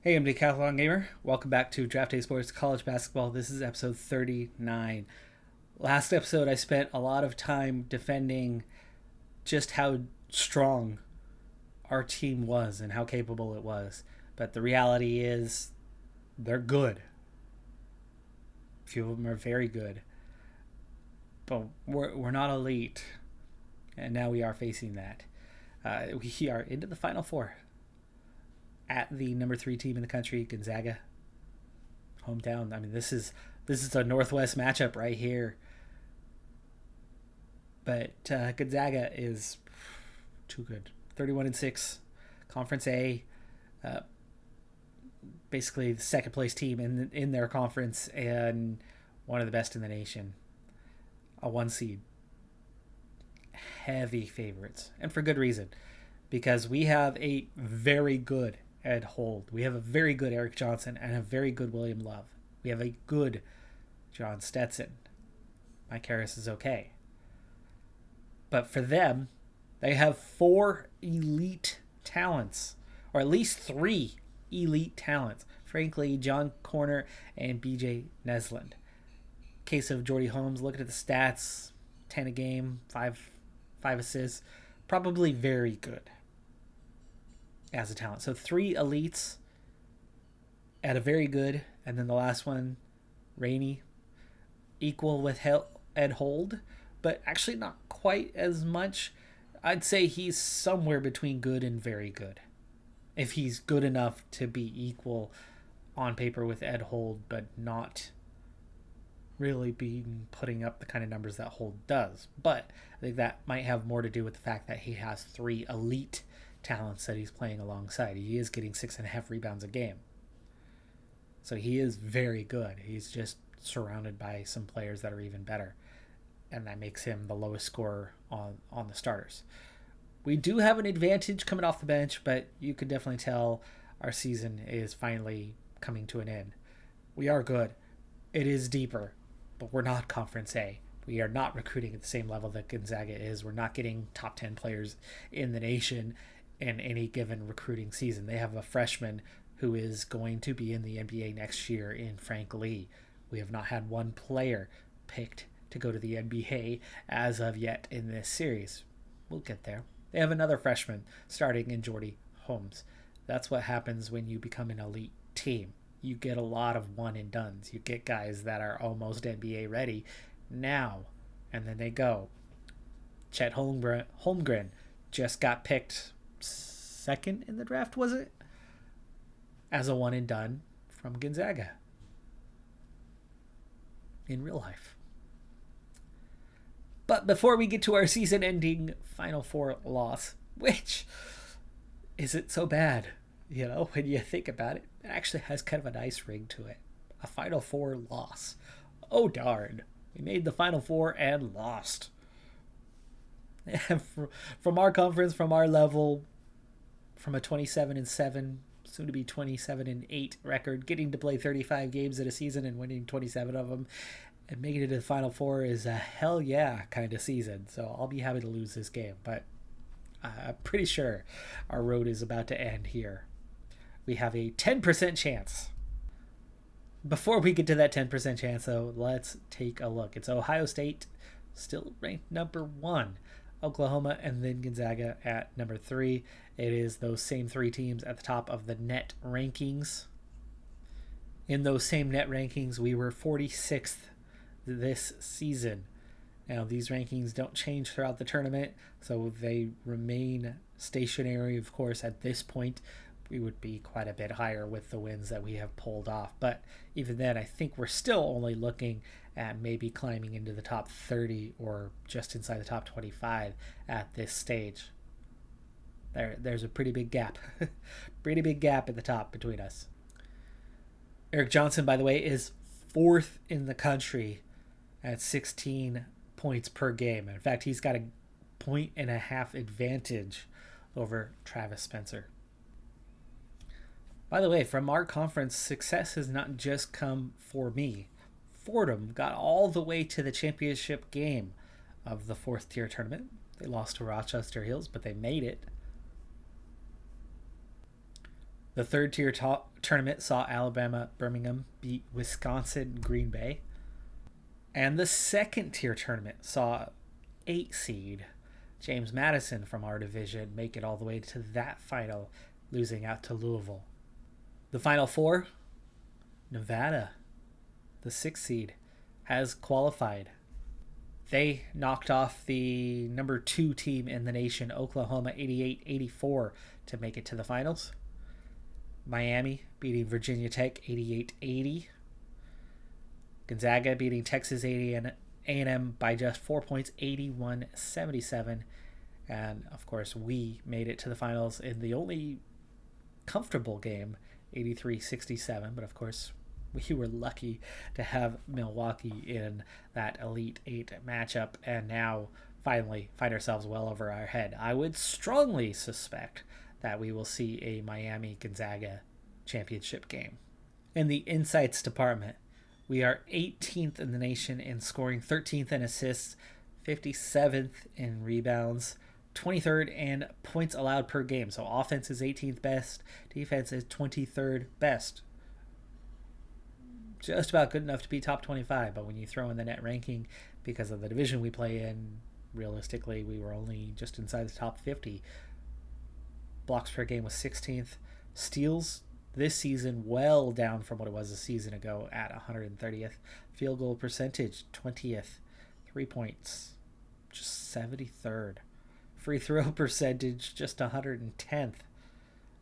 Hey, I'm Decathlon Gamer. Welcome back to Draft Day Sports College Basketball. This is episode 39. Last episode, I spent a lot of time defending just how strong our team was and how capable it was. But the reality is, they're good. A few of them are very good. But we're not elite. And now we are facing that. We are into the Final Four. At the number 3 team in the country, Gonzaga, hometown. I mean, this is a Northwest matchup right here. But Gonzaga is too good. 31-6, Conference A, basically the second place team in their conference and one of the best in the nation. A 1 seed. Heavy favorites, and for good reason, because we have a very good Ed Hold. We have a very good Eric Johnson and a very good William Love. We have a good John Stetson. Mike Harris is okay. But for them, they have 4 elite talents, or at least 3 elite talents. Frankly, John Corner and BJ Nesland. Case of Jordy Holmes, looking at the stats, 10 a game, 5 assists, probably very good as a talent. So 3 elites at a very good, and then the last one, Rainey, equal with Ed Hold, but actually not quite as much. I'd say he's somewhere between good and very good. If he's good enough to be equal on paper with Ed Hold, but not really being putting up the kind of numbers that Hold does. But I think that might have more to do with the fact that he has 3 elite talents that he's playing alongside. He is getting 6.5 rebounds a game. So he is very good. He's just surrounded by some players that are even better. And that makes him the lowest scorer on the starters. We do have an advantage coming off the bench, but you could definitely tell our season is finally coming to an end. We are good. It is deeper, but we're not Conference A. We are not recruiting at the same level that Gonzaga is. We're not getting top 10 players in the nation in any given recruiting season. They have a freshman who is going to be in the NBA next year in Frank Lee. We have not had one player picked to go to the NBA as of yet in this series. We'll get there. They have another freshman starting in Jordy Holmes. That's what happens when you become an elite team. You get a lot of one and dones. You get guys that are almost NBA ready now, and then they go. Chet Holmgren just got picked second in the draft, was it? As a one and done from Gonzaga. In real life. But before we get to our season-ending Final Four loss, which isn't so bad, when you think about it, it actually has kind of a nice ring to it. A Final Four loss. Oh, darn. We made the Final Four and lost. From our conference, from our level, from a 27-7, soon to be 27-8 record, getting to play 35 games in a season and winning 27 of them, and making it to the Final Four is a hell yeah kind of season. So I'll be happy to lose this game, but I'm pretty sure our road is about to end here. We have a 10% chance. Before we get to that 10% chance, though, let's take a look. It's Ohio State, still ranked number 1. Oklahoma, and then Gonzaga at number 3. It is those same 3 teams at the top of the net rankings. In those same net rankings, we were 46th this season. Now, these rankings don't change throughout the tournament, so they remain stationary, of course, at this point. We would be quite a bit higher with the wins that we have pulled off. But even then, I think we're still only looking at maybe climbing into the top 30 or just inside the top 25 at this stage. There's a pretty big gap. Pretty big gap at the top between us. Eric Johnson, by the way, is 4th in the country at 16 points per game. In fact, he's got a 1.5 advantage over Travis Spencer. By the way, from our conference, success has not just come for me. Fordham got all the way to the championship game of the 4th tier tournament. They lost to Rochester Hills, but they made it. The third tier tournament saw Alabama Birmingham beat Wisconsin Green Bay. And the second tier tournament saw 8 seed James Madison from our division make it all the way to that final, losing out to Louisville. The final four, Nevada, the 6th seed, has qualified. They knocked off the number 2 team in the nation, Oklahoma, 88-84 to make it to the finals. Miami beating Virginia Tech 88-80. Gonzaga beating Texas A&M by just 4 points, 81-77. And, of course, we made it to the finals in the only comfortable game, 83-67. But, of course, we were lucky to have Milwaukee in that Elite 8 matchup and now finally find ourselves well over our head. I would strongly suspect that we will see a Miami-Gonzaga championship game. In the insights department, we are 18th in the nation in scoring, 13th in assists, 57th in rebounds, 23rd in points allowed per game. So offense is 18th best, defense is 23rd best. Just about good enough to be top 25, but when you throw in the net ranking, because of the division we play in, realistically, we were only just inside the top 50. Blocks per game was 16th. Steals this season well down from what it was a season ago at 130th. Field goal percentage 20th. 3 points just 73rd. Free throw percentage just 110th.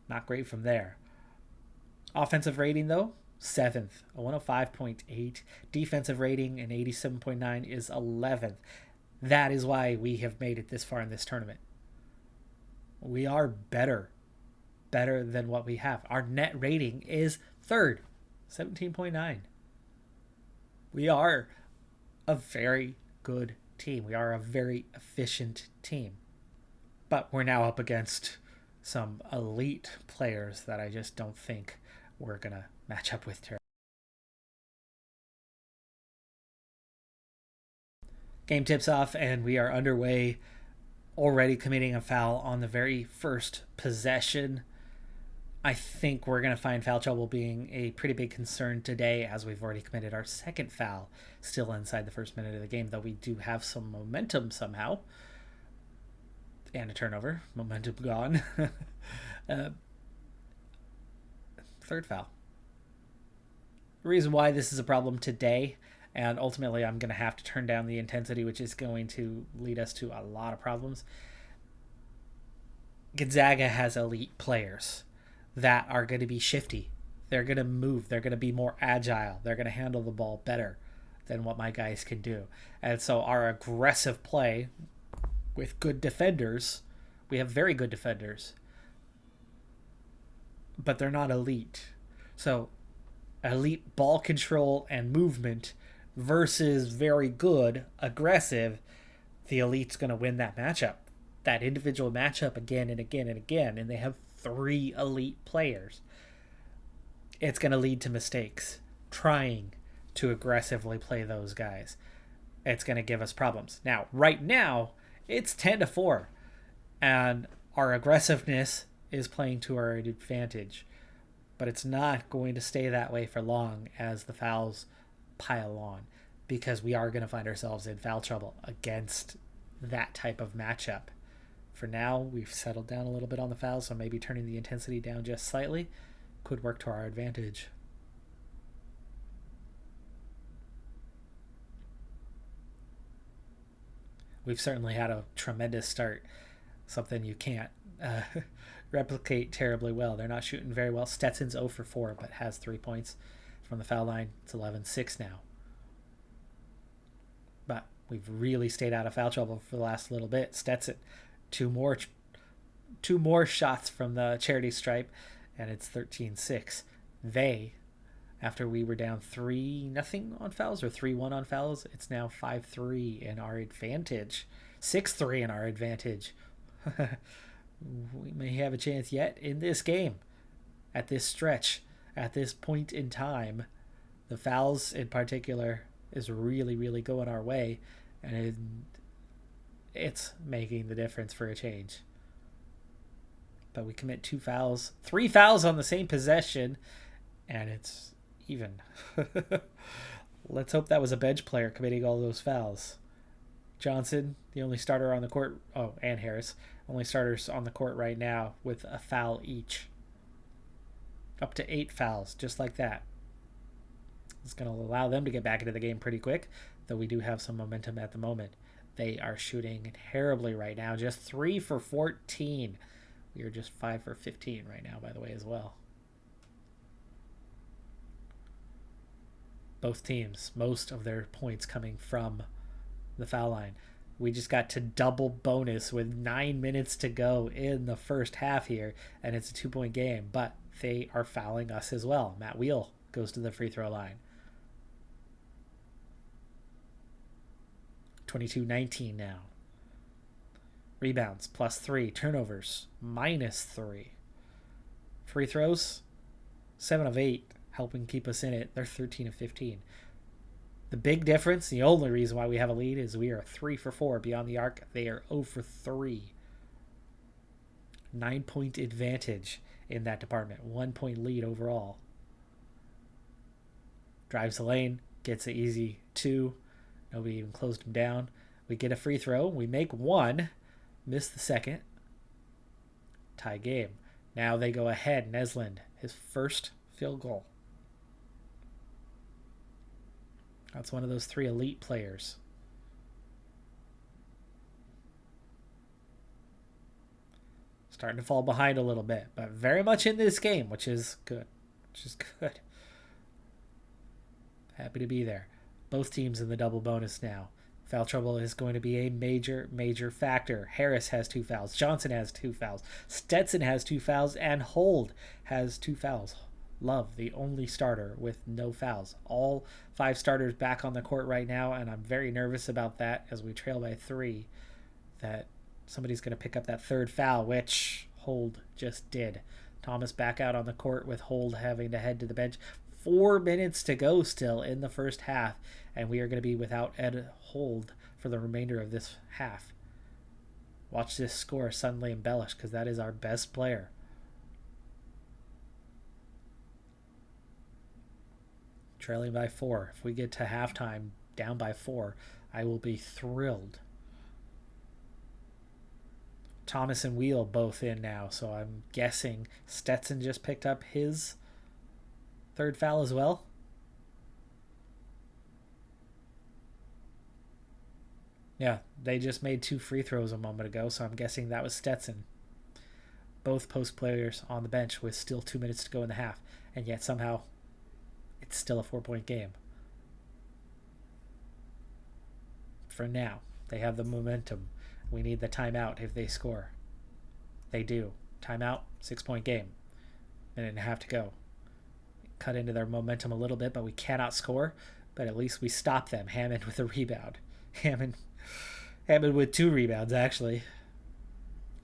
Not great from there. Offensive rating though, 7th, a 105.8. Defensive rating, an 87.9, is 11th. That is why we have made it this far in this tournament. We are better than what we have. Our net rating is 3rd, 17.9. We are a very good team. We are a very efficient team. But we're now up against some elite players that I just don't think we're going to match up with. Game tips off and we are underway, already committing a foul on the very first possession. I think we're going to find foul trouble being a pretty big concern today, as we've already committed our second foul still inside the first minute of the game, though we do have some momentum somehow. And a turnover. Momentum gone. Third foul. The reason why this is a problem today, and ultimately I'm going to have to turn down the intensity, which is going to lead us to a lot of problems. Gonzaga has elite players that are going to be shifty. They're going to move. They're going to be more agile. They're going to handle the ball better than what my guys can do. And so our aggressive play with good defenders, we have very good defenders, but they're not elite. So elite ball control and movement versus very good aggressive, the elite's going to win that matchup, that individual matchup again and again and again, and they have 3 elite players. It's going to lead to mistakes trying to aggressively play those guys. It's going to give us problems. Now, right now, it's 10-4, and our aggressiveness is playing to our advantage, but it's not going to stay that way for long as the fouls pile on, because we are going to find ourselves in foul trouble against that type of matchup. For now, we've settled down a little bit on the fouls, so maybe turning the intensity down just slightly could work to our advantage. We've certainly had a tremendous start, something you can't replicate terribly well. They're not shooting very well. Stetson's 0 for 4, but has 3 points from the foul line. It's 11-6 now. But we've really stayed out of foul trouble for the last little bit. Stetson, two more shots from the charity stripe, and it's 13-6. They, after we were down 3-0 on fouls, or 3-1 on fouls, it's now 5-3 in our advantage. 6-3 in our advantage. We may have a chance yet in this game, at this stretch, at this point in time. The fouls in particular is really, really going our way, and it's making the difference for a change. but we commit 2 fouls. 3 fouls on the same possession, and it's even. Let's hope that was a bench player committing all those fouls. Johnson, the only starter on the court. Oh, and Harris, only starters on the court right now with a foul each. Up to 8 fouls, just like that. It's going to allow them to get back into the game pretty quick, though we do have some momentum at the moment. They are shooting terribly right now, just 3 for 14. We are just 5 for 15 right now, by the way, as well. Both teams, most of their points coming from the foul line. We just got to double bonus with 9 minutes to go in the first half here, and it's a 2-point game, but they are fouling us as well. Matt Wheel goes to the free throw line. 22-19 now. Rebounds, +3. Turnovers, -3. Free throws, 7 of 8, helping keep us in it. They're 13 of 15. The big difference, the only reason why we have a lead, is we are 3 for 4 beyond the arc. They are 0 for 3. 9-point advantage in that department. 1-point lead overall. Drives the lane, gets an easy 2. Nobody even closed him down. We get a free throw. We make 1. Miss the second. Tie game. Now they go ahead. Nesland, his first field goal. That's one of those 3 elite players. Starting to fall behind a little bit, but very much in this game, which is good. Happy to be there. Both teams in the double bonus now. Foul trouble is going to be a major, major factor. Harris has 2 fouls. Johnson has 2 fouls. Stetson has 2 fouls. And Hold has 2 fouls. Love, the only starter with no fouls. All 5 starters back on the court right now, and I'm very nervous about that as we trail by 3, that somebody's going to pick up that 3rd foul, which Hold just did. Thomas back out on the court with Hold having to head to the bench. 4 minutes to go still in the first half, and we are going to be without Ed Hold for the remainder of this half. Watch this score suddenly embellish, because that is our best player. Trailing by 4. If we get to halftime down by 4, I will be thrilled. Thomas and Wheel both in now, so I'm guessing Stetson just picked up his 3rd foul as well. Yeah, they just made 2 free throws a moment ago, so I'm guessing that was Stetson. Both post players on the bench with still 2 minutes to go in the half, and yet somehow it's still a 4-point game. For now, they have the momentum. We need the timeout if they score. They do. Timeout, 6-point game. Minute and a half to go. Cut into their momentum a little bit, but we cannot score. But at least we stop them. Hammond with a rebound. Hammond with 2 rebounds, actually.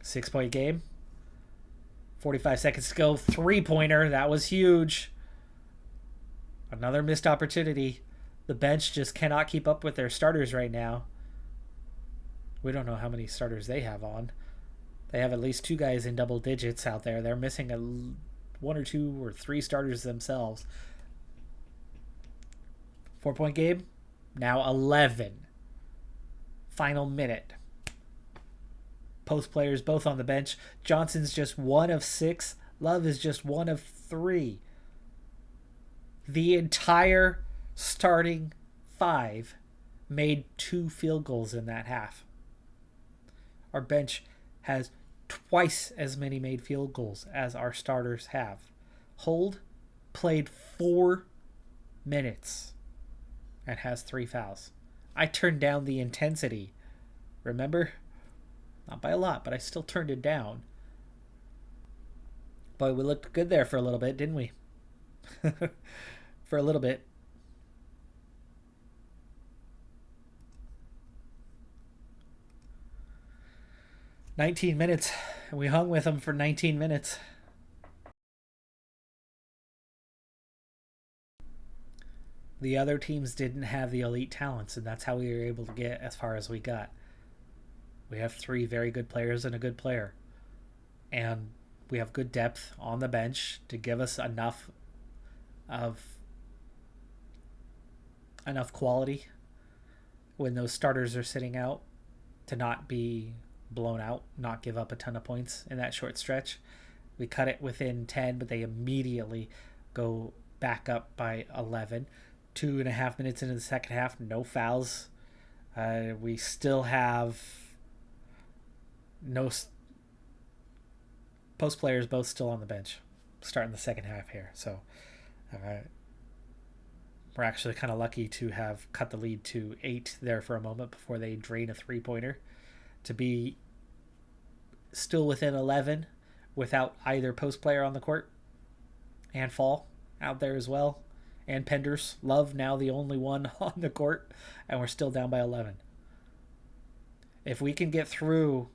6-point game. 45 seconds to go. 3-pointer. That was huge. Another missed opportunity. The bench just cannot keep up with their starters right now. We don't know how many starters they have on. They have at least 2 guys in double digits out there. They're missing 1 or 2 or 3 starters themselves. 4-point game. Now 11. Final minute. Post players both on the bench. Johnson's just 1 of 6. Love is just 1 of 3. The entire starting 5 made 2 field goals in that half. Our bench has twice as many made field goals as our starters have. Hold played 4 minutes and has 3 fouls. I turned down the intensity. Remember? Not by a lot, but I still turned it down. Boy, we looked good there for a little bit, didn't we? For a little bit. $19 minutes, and we hung with them for 19 minutes. The other teams didn't have the elite talents, and that's how we were able to get as far as we got. We have 3 very good players and a good player. And We have good depth on the bench to give us of enough quality when those starters are sitting out to not be blown out, not give up a ton of points in that short stretch. We cut it within 10, but they immediately go back up by 11. 2.5 minutes into the second half, no fouls. We still have no post players, both still on the bench, starting the second half here. So we're actually kind of lucky to have cut the lead to 8 there for a moment before they drain a three-pointer. To be still within 11 without either post player on the court, and Fall out there as well, and Penders. Love now the only one on the court, and we're still down by 11. If we can get through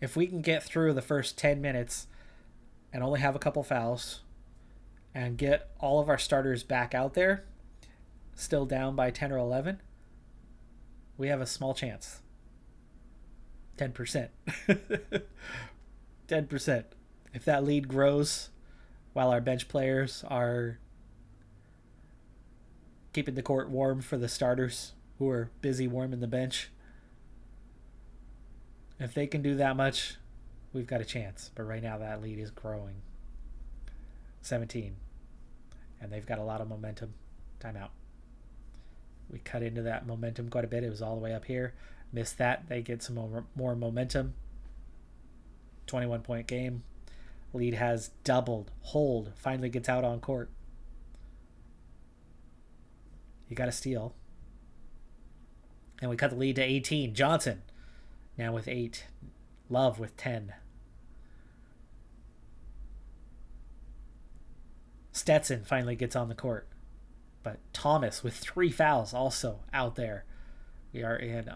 the first 10 minutes and only have a couple fouls and get all of our starters back out there, still down by 10 or 11, we have a small chance. 10%. 10%. If that lead grows while our bench players are keeping the court warm for the starters who are busy warming the bench, if they can do that much, we've got a chance. But right now that lead is growing. 17. And they've got a lot of momentum. Timeout. We cut into that momentum quite a bit. It was all the way up here. Missed that. They get some more momentum. 21-point game. Lead has doubled. Hold finally gets out on court. You got to steal. And we cut the lead to 18. Johnson now with 8. Love with 10. Stetson finally gets on the court. But Thomas with 3 fouls also out there. We are in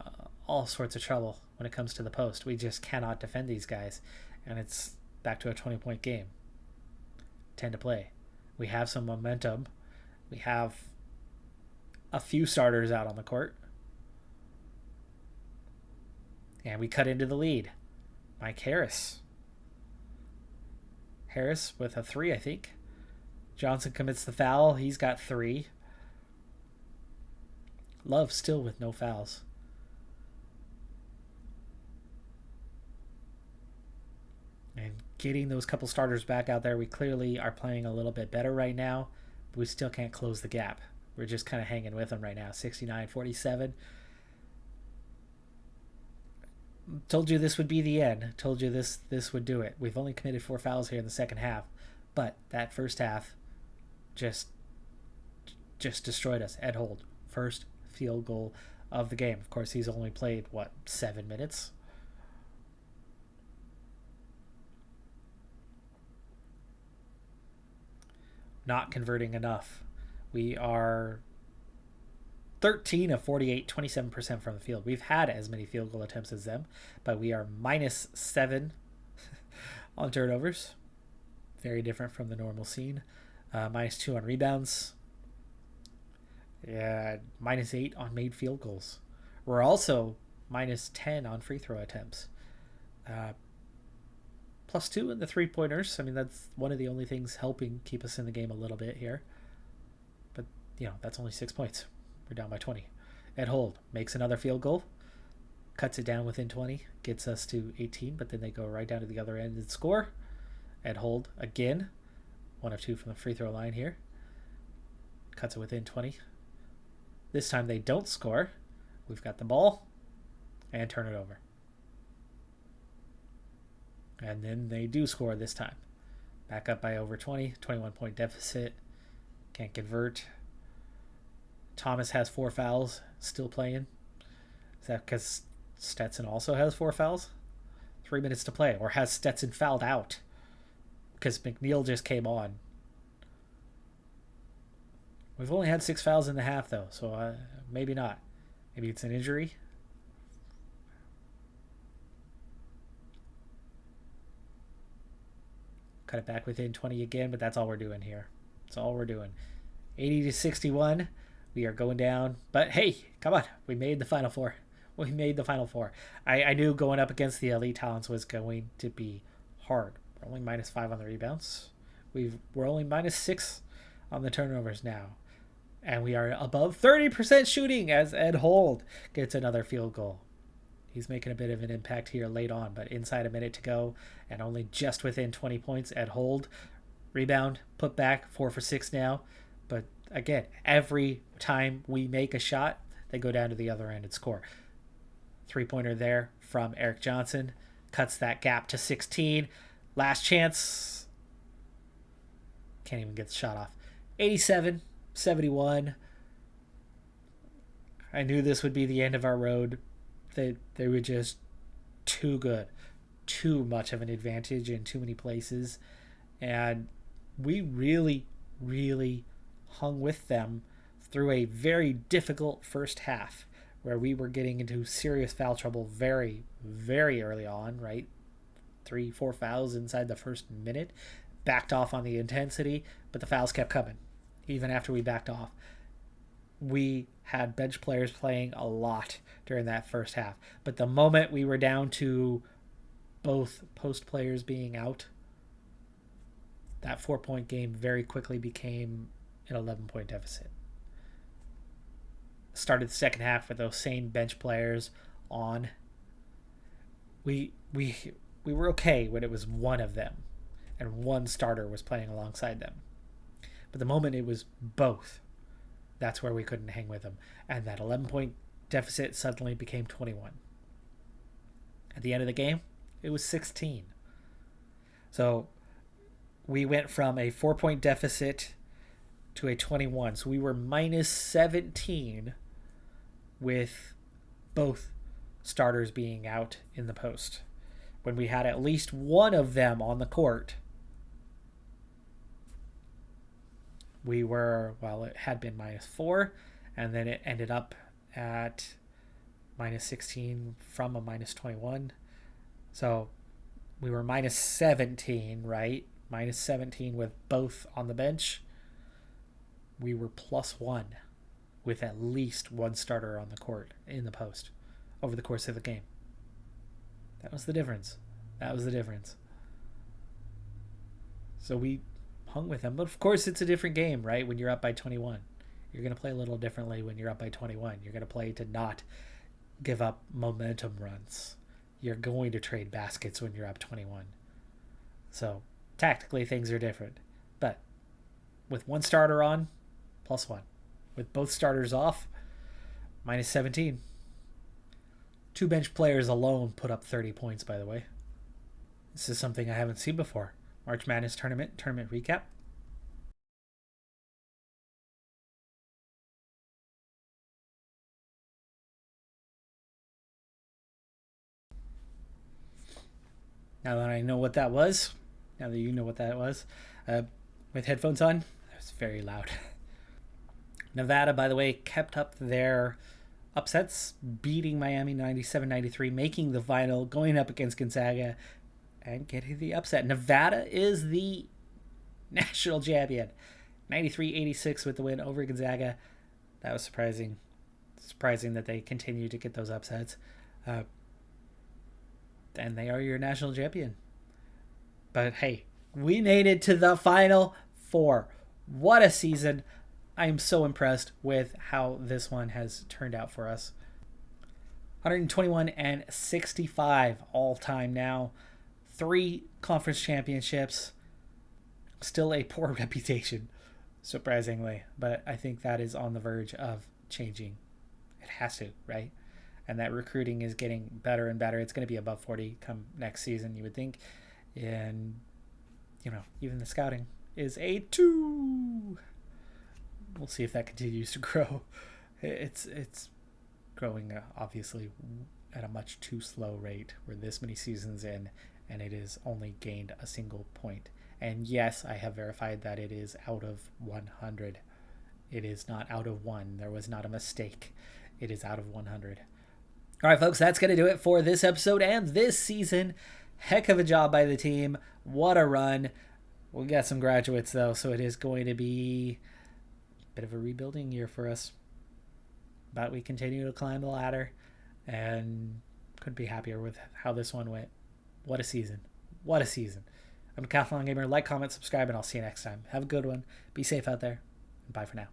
all sorts of trouble when it comes to the post. We just cannot defend these guys. And it's back to a 20-point game. 10 to play. We have some momentum. We have a few starters out on the court. And we cut into the lead. Mike Harris. Harris with a 3, I think. Johnson commits the foul. He's got 3. Love still with no fouls. And getting those couple starters back out there, we clearly are playing a little bit better right now, but we still can't close the gap. We're just kind of hanging with them right now. 69-47. Told you this would be the end. Told you this would do it. We've only committed 4 fouls here in the second half, but that first half just destroyed us. Ed Hold, first field goal of the game. Of course, he's only played, 7 minutes? Not converting enough. We are 13 of 48, 27% from the field. We've had as many field goal attempts as them, but we are -7 on turnovers. Very different from the normal scene. -2 on rebounds. Yeah, -8 on made field goals. We're also -10 on free throw attempts. +2 in the 3-pointers. I mean, that's one of the only things helping keep us in the game a little bit here. But, that's only 6 points. We're down by 20. Ed Hold makes another field goal. Cuts it down within 20. Gets us to 18, but then they go right down to the other end and score. Ed Hold again. 1 of 2 from the free throw line here. Cuts it within 20. This time they don't score. We've got the ball. And turn it over. And then they do score this time. Back up by over 20. 21-point deficit. Can't convert. Thomas has 4 fouls. Still playing. Is that because Stetson also has 4 fouls? 3 minutes to play. Or has Stetson fouled out? Because McNeil just came on. We've only had 6 fouls in the half, though. So maybe not. Maybe it's an injury. Cut it back within 20 again, but that's all we're doing here. That's all we're doing. 80-61. We are going down. But hey, come on. We made the Final Four. We made the Final Four. I knew going up against the elite talents was going to be hard. We're only -5 on the rebounds. We're only -6 on the turnovers now. And we are above 30% shooting as Ed Hold gets another field goal. He's making a bit of an impact here late on, but inside a minute to go and only just within 20 points. Ed Hold, rebound, put back, 4 for 6 now. But again, every time we make a shot, they go down to the other end and score. 3-pointer there from Eric Johnson. Cuts that gap to 16. Last chance. Can't even get the shot off. 87-71. I knew this would be the end of our road. They were just too good. Too much of an advantage in too many places. And we really, really hung with them through a very difficult first half where we were getting into serious foul trouble very, very early on, right? 3-4 fouls inside the first minute. Backed off on the intensity, but the fouls kept coming even after we backed off. We had bench players playing a lot during that first half. But the moment we were down to both post players being out, that 4-point game very quickly became an 11-point deficit. Started the second half with those same bench players on. We were okay when it was one of them and one starter was playing alongside them. But the moment it was both, that's where we couldn't hang with them. And that 11-point deficit suddenly became 21. At the end of the game, it was 16. So we went from a 4-point deficit to a 21. So we were -17 with both starters being out in the post. When we had at least one of them on the court, we were, well, it had been -4, and then it ended up at -16 from a -21. So we were -17, right? -17 with both on the bench. We were +1 with at least one starter on the court in the post over the course of the game. That was the difference. So we hung with them. But of course, it's a different game, right? When you're up by 21. You're going to play a little differently when you're up by 21. You're going to play to not give up momentum runs. You're going to trade baskets when you're up 21. So tactically, things are different. But with one starter on, +1. With both starters off, -17. Two bench players alone put up 30 points, by the way. This is something I haven't seen before. March Madness tournament recap. Now that I know what that was, now that you know what that was, with headphones on, it was very loud. Nevada, by the way, kept up their upsets, beating Miami 97-93, making the final, going up against Gonzaga, and getting the upset. Nevada is the national champion. 93-86 with the win over Gonzaga. That was surprising. Surprising that they continue to get those upsets. And they are your national champion. But hey, we made it to the Final Four. What a season. I am so impressed with how this one has turned out for us. 121-65 all time now. 3 conference championships. Still a poor reputation, surprisingly. But I think that is on the verge of changing. It has to, right? And that recruiting is getting better and better. It's going to be above 40 come next season, you would think. And, even the scouting is a 2. We'll see if that continues to grow. It's growing, obviously, at a much too slow rate. We're this many seasons in, and it has only gained a single point. And yes, I have verified that it is out of 100. It is not out of 1. There was not a mistake. It is out of 100. All right, folks, that's going to do it for this episode and this season. Heck of a job by the team. What a run. We got some graduates, though, so it is going to be a bit of a rebuilding year for us. But we continue to climb the ladder, and couldn't be happier with how this one went. What a season. What a season. I'm Decathlon Gamer. Like, comment, subscribe, and I'll see you next time. Have a good one. Be safe out there. And bye for now.